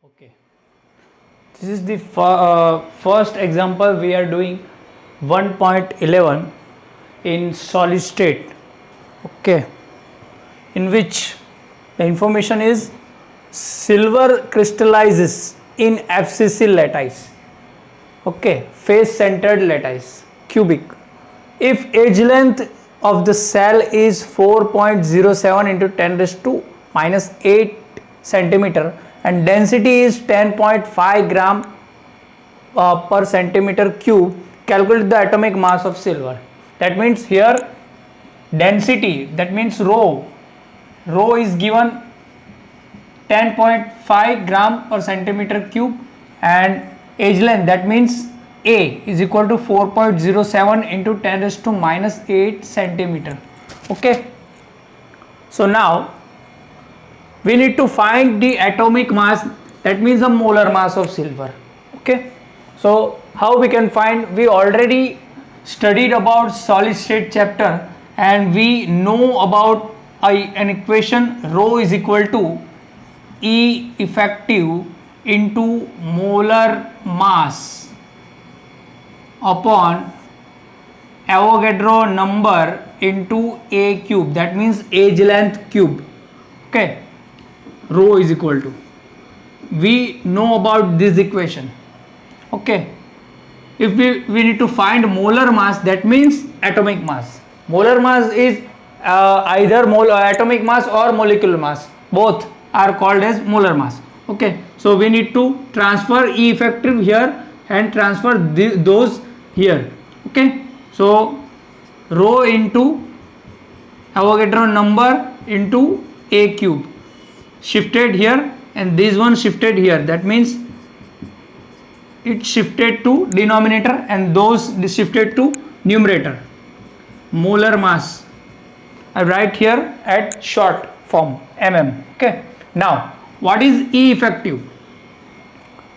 Okay, this is the first example we are doing 1.11 in solid state. Okay, in which the information is silver crystallizes in FCC lattice. Okay, face centered lattice cubic. If edge length of the cell is 4.07 into 10 raised to minus 8 centimeter and density is 10.5 gram per centimeter cube, calculate the atomic mass of silver. That means here density, that means rho is given 10.5 gram per centimeter cube, and edge length, that means A is equal to 4.07 into 10 raised to minus 8 centimeter. Okay, so now we need to find the atomic mass, that means the molar mass of silver. Okay, so how we can find? We already studied about solid state chapter and we know about an equation rho is equal to E effective into molar mass upon Avogadro number into A cube, that means edge length cube. Okay, rho is equal to, we know about this equation. Okay, if we need to find molar mass, that means atomic mass. Molar mass is either atomic mass or molecular mass, both are called as molar mass. Okay, so we need to transfer E effective here and transfer those here. Okay, so rho into Avogadro number into A cube shifted here and this one shifted here, that means it shifted to denominator and those shifted to numerator. Molar mass I write here at short form mm. Okay, now what is E effective?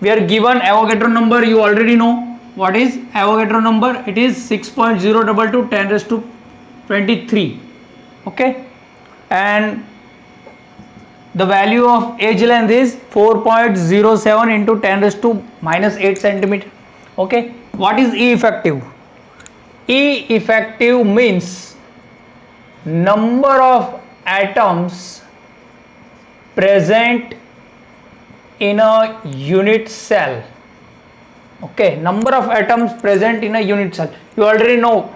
We are given Avogadro number, you already know what is Avogadro number. It is 6.022 10 raised to 23. Okay, and the value of edge length is 4.07 into 10 raised to minus 8 centimeter. Okay, what is E effective? E effective means number of atoms present in a unit cell. Okay, number of atoms present in a unit cell. You already know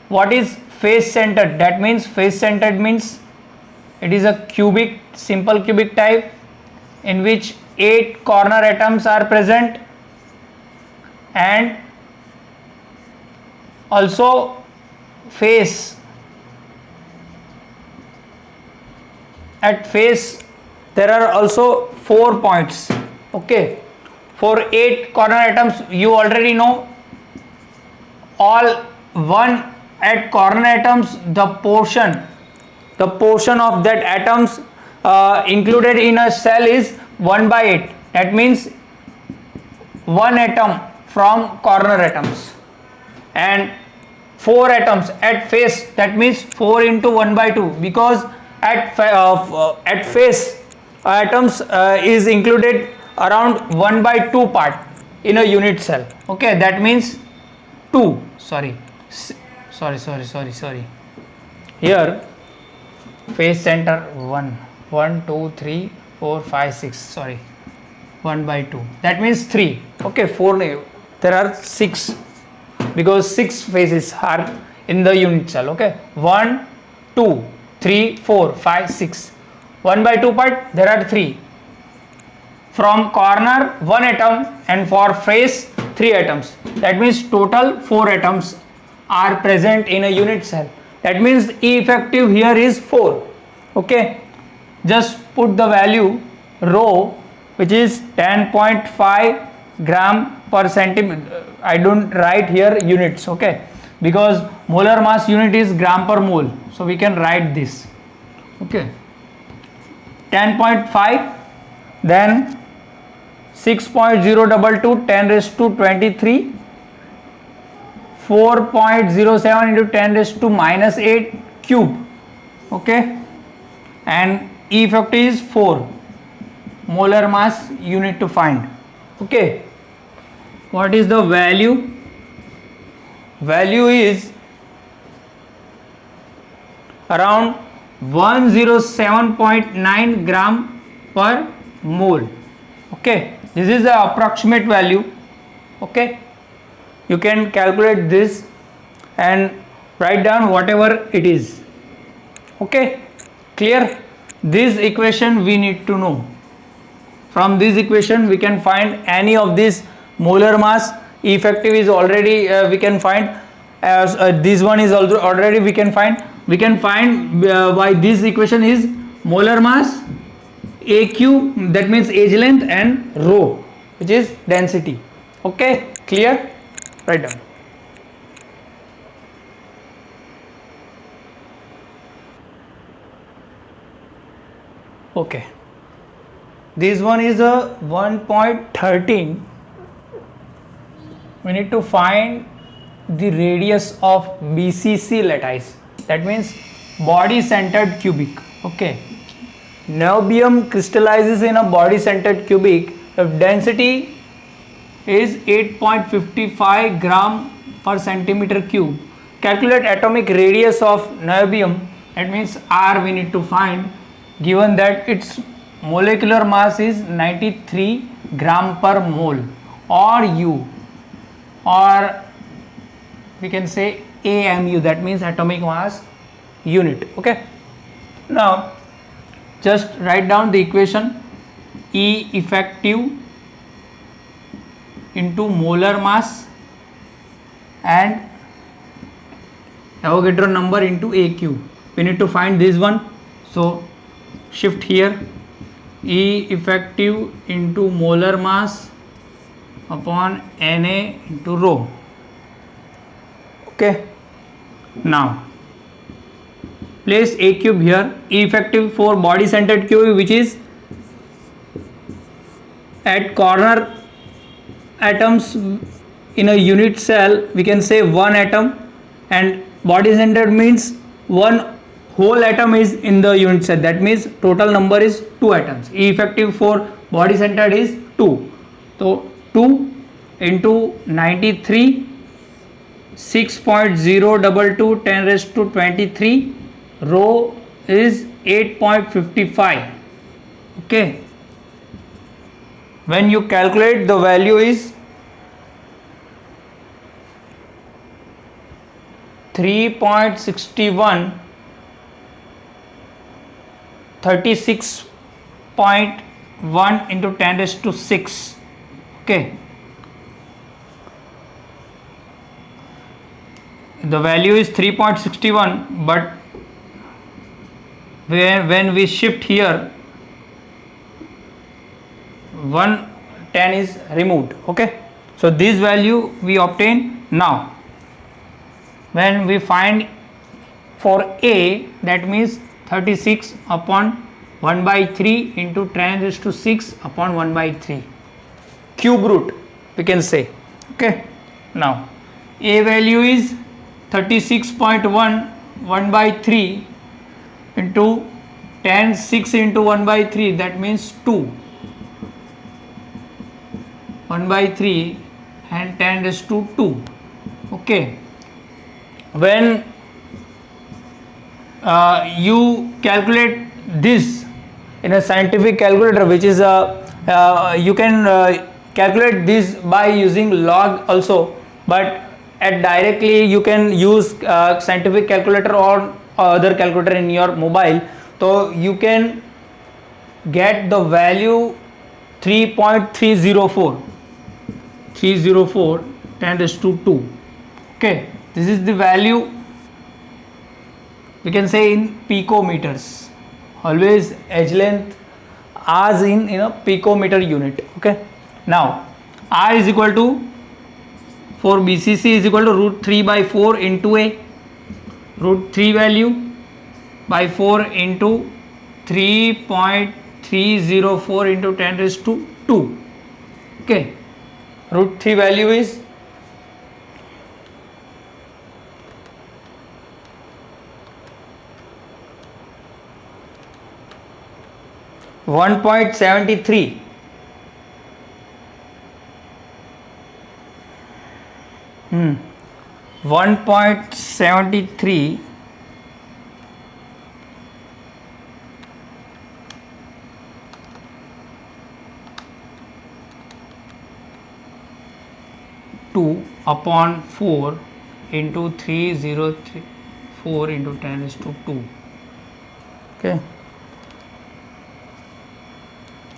what is face centered. That means face centered means it is a cubic, simple cubic type in which 8 corner atoms are present, and also face, at face there are also 4 points. Okay, for 8 corner atoms you already know all 1 at corner atoms, the portion of that atoms included in a cell is 1/8. That means 1 atom from corner atoms, and 4 atoms at face, that means 4 into 1/2, because at face atoms is included around 1/2 part in a unit cell. Okay, that means 2, sorry here face center 1 2 3 4 5 6, sorry, 1/2, that means 3. Okay, 4, there are 6 because 6 faces are in the unit cell. Okay, 1 2 3 4 5 6, 1/2 part there are 3. From corner 1 atom and for face 3 atoms, that means total 4 atoms are present in a unit cell. That means E effective here is 4. Okay, just put the value rho, which is 10.5 gram per centimeter. I don't write here units, okay, because molar mass unit is gram per mole, so we can write this. Okay, 10.5, then 6.022 10 raised to 23, 4.07 into 10 raised to minus 8 cube. Okay, and E effective is 4. molar mass you need to find. Okay, what is the value? Value is around 107.9 gram per mole. Okay, this is the approximate value. Okay, you can calculate this and write down whatever it is. Okay, clear? This equation we need to know. From this equation we can find any of this molar mass. Effective is already we can find, as this one is also already we can find. We can find by this equation is molar mass, AQ, that means age length, and rho, which is density. Okay, clear? Write down. Okay, this one is a 1.13. we need to find the radius of BCC lattice, that means body centered cubic. Okay, niobium crystallizes in a body centered cubic if density is 8.55 gram per centimeter cube. Calculate atomic radius of niobium, that means R we need to find, given that its molecular mass is 93 gram per mole, or U, or we can say AMU, that means atomic mass unit. Okay, now just write down the equation. E effective into molar mass and Avogadro number into AQ. We need to find this one, so shift here. E effective into molar mass upon Na into rho. Okay, now place A cube here. E effective for body centered cube, which is at corner atoms in a unit cell, we can say one atom, and body centered means one whole atom is in the unit cell, that means total number is 2 atoms. E effective for body centered is 2, so 2 into 93, 6.022 10 raised to 23, rho is 8.55. okay, when you calculate the value is 3.61, 36.1 into 10 raised to 6. Okay, the value is 3.61, but when we shift here 110 is removed. Okay, so this value we obtain. Now when we find for A, that means 36 upon 1 by 3 into 10 raised to 6 upon 1 by 3 cube root, we can say. Okay, now A value is 36.1, 1 by 3 into 10, 6 into 1 by 3, that means 2, 1 by 3 and 10 raised to 2. Okay, when you calculate this in a scientific calculator, which is you can calculate this by using log also, but at directly you can use scientific calculator or other calculator in your mobile, so you can get the value 3.304 10 raised to 2. Okay, this is the value, we can say in picometers. Always edge length as in a picometer unit. Okay, now R is equal to, for BCC is equal to root 3 by 4 into A, root 3 value by 4 into 3.304 into 10 raised to 2. Okay, root 3 value is 1.73. 1.73 2 upon 4 into 3034 into 10 raised to 2. Okay,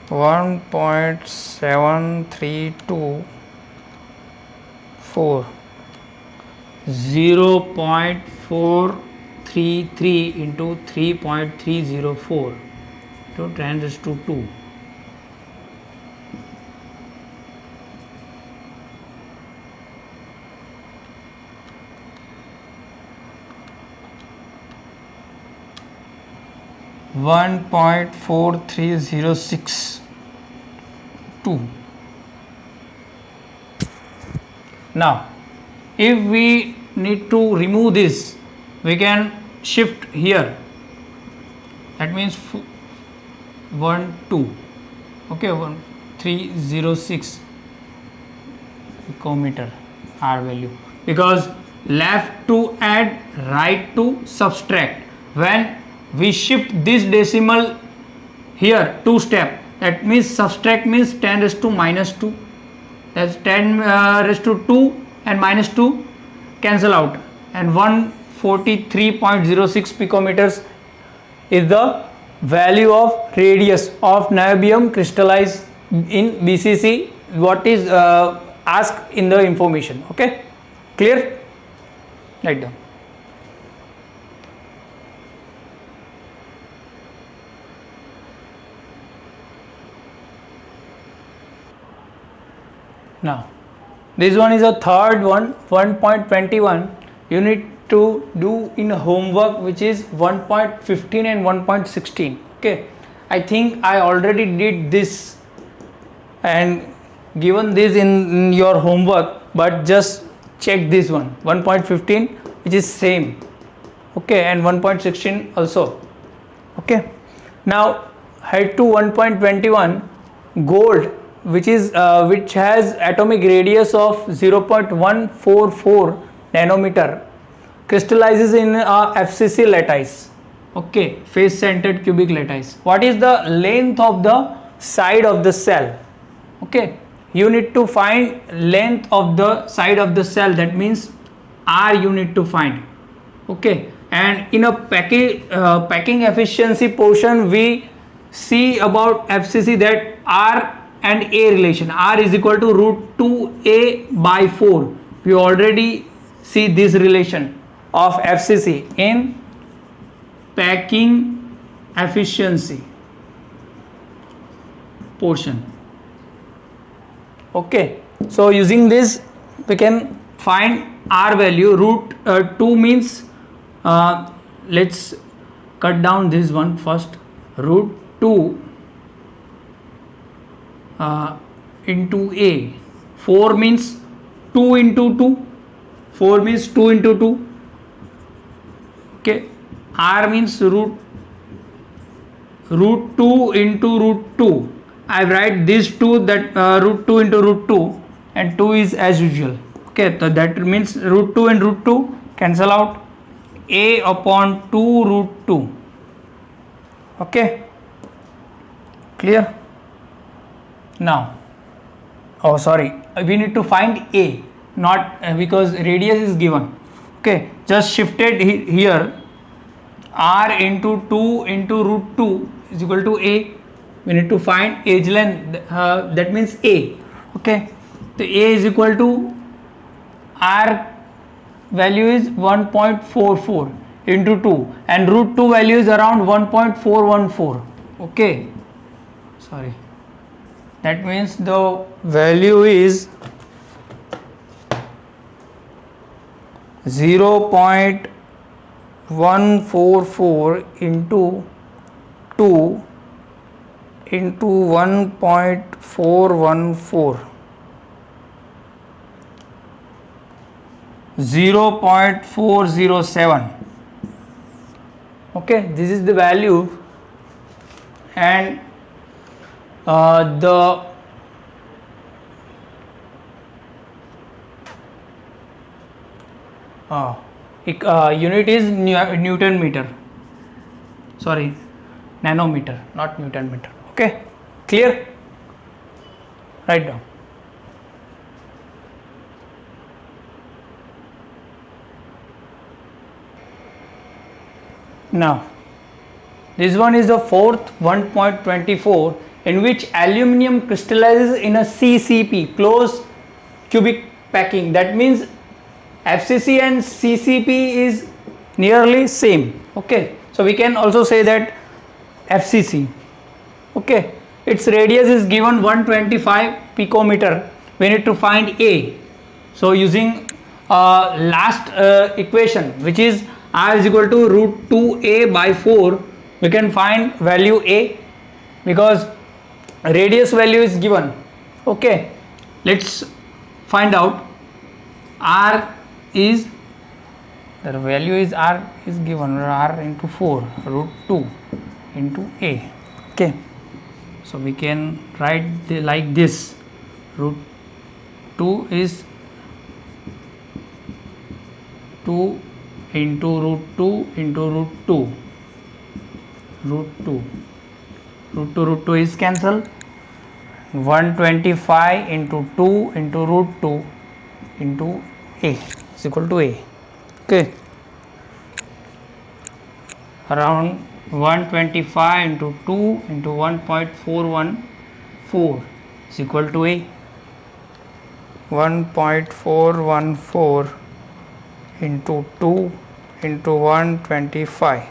1.7324 0.433 into 3.304 to 10 raised to 2. One 1.43062. Now if we need to remove this, we can shift here, that means 1 2. Okay, 1306 picometer R value, because left to add, right to subtract. When we shift this decimal here 2 step, that means subtract means 10 raised to minus 2, that's 10 raised to 2 and minus 2 cancel out, and 143.06 picometers is the value of radius of niobium crystallized in BCC, what is asked in the information. Okay, clear? Write down. Now this one is a third one, 1.21. you need to do in homework, which is 1.15 and 1.16. okay, I think I already did this and given this in your homework, but just check this one, 1.15, which is same. Okay, and 1.16 also. Okay, now head to 1.21, gold, which is which has atomic radius of 0.144 nanometer, crystallizes in FCC lattice. Okay, face centered cubic lattice. What is the length of the side of the cell? Okay, you need to find length of the side of the cell, that means R you need to find. Okay, and in a packing efficiency portion, we see about FCC that R and A relation, R is equal to root 2A by 4. We already see this relation of FCC in packing efficiency portion. Okay, so using this we can find R value. Root 2 means let's cut down this one first. Root 2 into A. 4 means 2 into 2. 4 means 2 into 2. Okay, R means root 2 into root 2. I write this 2, that root 2 into root 2, and 2 is as usual. Okay, so that means root 2 and root 2 cancel out, A upon 2 root 2. Okay, clear? Now, oh sorry, we need to find A, not because radius is given. Okay, just shifted here, R into 2 into root 2 is equal to A. We need to find edge length, that means A. Okay, so A is equal to R value is 1.44 into 2, and root 2 value is around 1.414. okay, sorry, that means the value is 0.144 into 2 into 1.414, 0.407. okay, this is the value, and the unit is Newton meter, sorry, nanometer, not Newton meter. Okay, clear? Write down. Now this one is the fourth 1.24, in which aluminum crystallizes in a CCP, closed cubic packing. That means FCC and CCP is nearly same. Okay, so we can also say that FCC. Okay, its radius is given 125 picometer. We need to find A. So using last equation, which is R is equal to root 2A by 4, we can find value A because radius value is given. Okay, let's find out. R is, the value is R is given, R into 4 root 2 into A. Okay, so we can write like this. Root 2 is 2 into root 2 into root 2, root 2, root 2 root 2 is cancel. 125 into 2 into root 2 into A is equal to A. Okay, around 125 into 2 into 1.414 is equal to A. 1.414 into 2 into 125,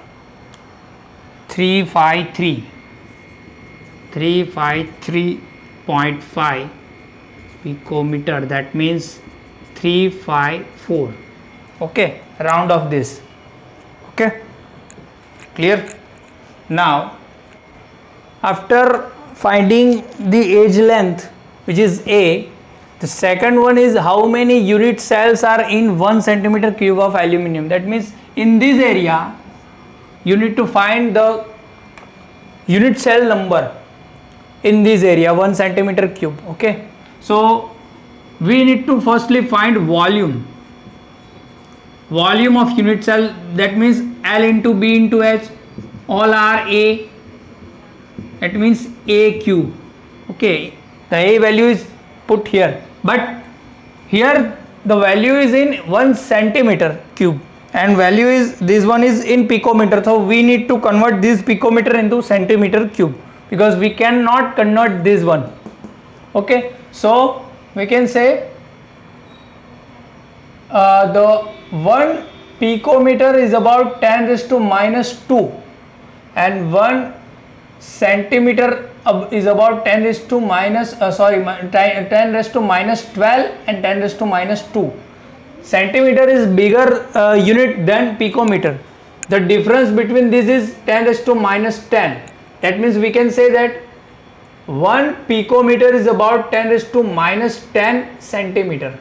353.5 picometer, that means 354. Okay, round of this. Okay, clear? Now after finding the edge length, which is A, the second one is how many unit cells are in 1 centimeter cube of aluminum. That means in this area you need to find the unit cell number in this area 1 centimeter cube. Okay, so we need to firstly find volume of unit cell. That means L into B into H, all are A, that means A cube. Okay, the A value is put here, but here the value is in 1 centimeter cube and value is, this one is in picometer, so we need to convert this picometer into centimeter cube because we cannot convert this one. Okay, so we can say the 1 picometer is about 10 raised to minus 2 and 1 centimeter is about 10 raised to minus 10 raised to minus 12 and 10 raised to minus 2. Centimeter is bigger unit than picometer. The difference between this is 10 raised to minus 10. That means we can say that 1 picometer is about 10 raised to minus 10 centimeter.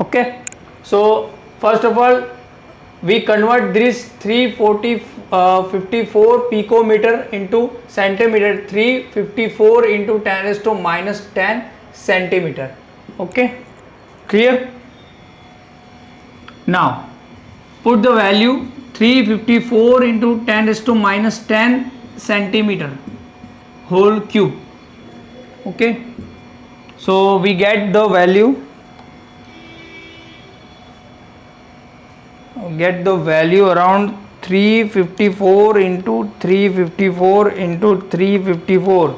Okay, so first of all we convert this 354 picometer into centimeter, 354 into 10 raised to minus 10 centimeter. Okay, clear? Now put the value 354 into 10 raised to minus 10 centimeter whole cube. Okay, so we get the value, around 354 into 354 into 354,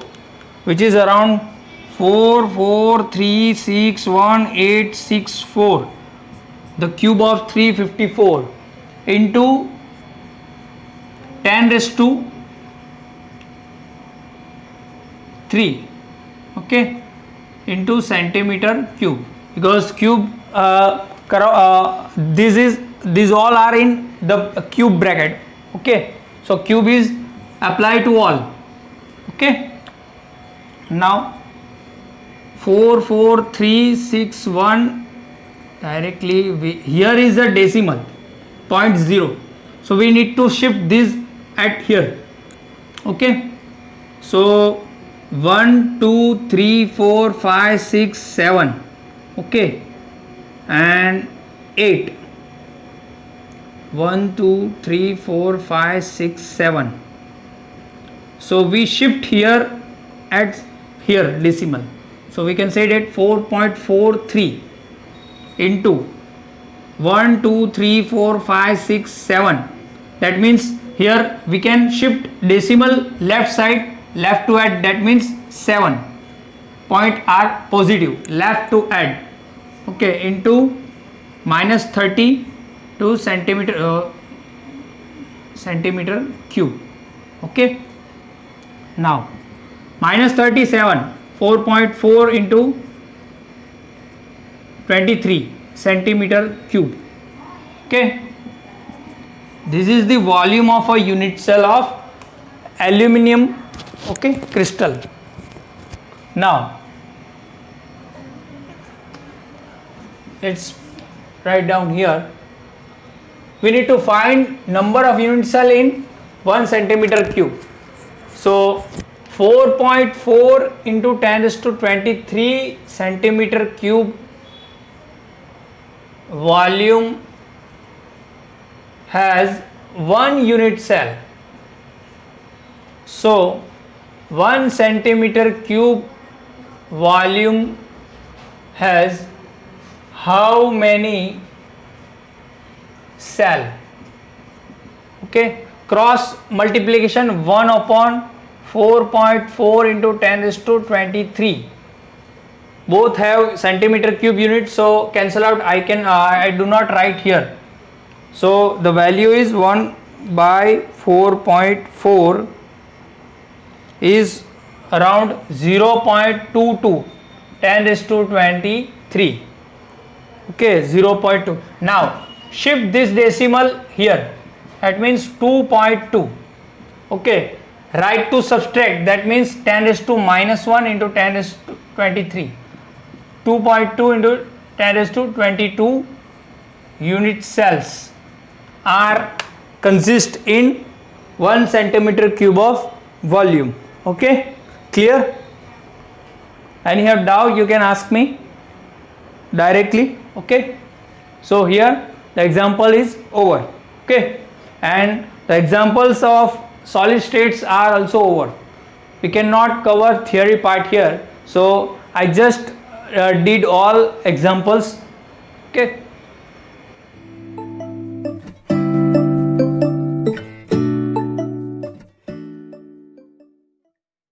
which is around 44361,864. the cube of 354 into 10 raised to 3, okay, into centimeter cube, because cube these all are in the cube bracket. Okay, so cube is applied to all. Okay, now 44361, directly here is a decimal 0.0, so we need to shift this at here. Okay, so 1 2 3 4 5 6 7, okay, and 8. 1 2 3 4 5 6 7. So we shift here at here decimal, so we can say that 4.43 into 1 2 3 4 5 6 7. That means here we can shift decimal left side, left to add, that means 7 point are positive, left to add, okay, into minus 32 centimeter cube, okay. Now minus 37, 4.4 into 23 centimeter cube, okay. This is the volume of a unit cell of aluminum, okay, crystal. Now let's write down here. We need to find number of unit cell in 1 centimeter cube. So 4.4 into 10 raised to 23 centimeter cube volume has 1 unit cell. So 1 centimeter cube volume has how many cell? Okay, cross multiplication 1 upon 4.4 into 10 raised to 23. Both have centimeter cube units, so cancel out. I do not write here. So the value is 1 by 4.4 is around 0.22, 10 raised to 23, okay, 0.2. Now shift this decimal here, that means 2.2, okay, right to subtract, that means 10 raised to minus 1 into 10 raised to 23, 2.2 into 10 raised to 22 unit cells are consist in 1 centimeter cube of volume, okay, clear? Any have doubt, you can ask me directly, okay. So here the example is over, okay, and the examples of solid states are also over. We cannot cover theory part here, so I just did all examples, okay.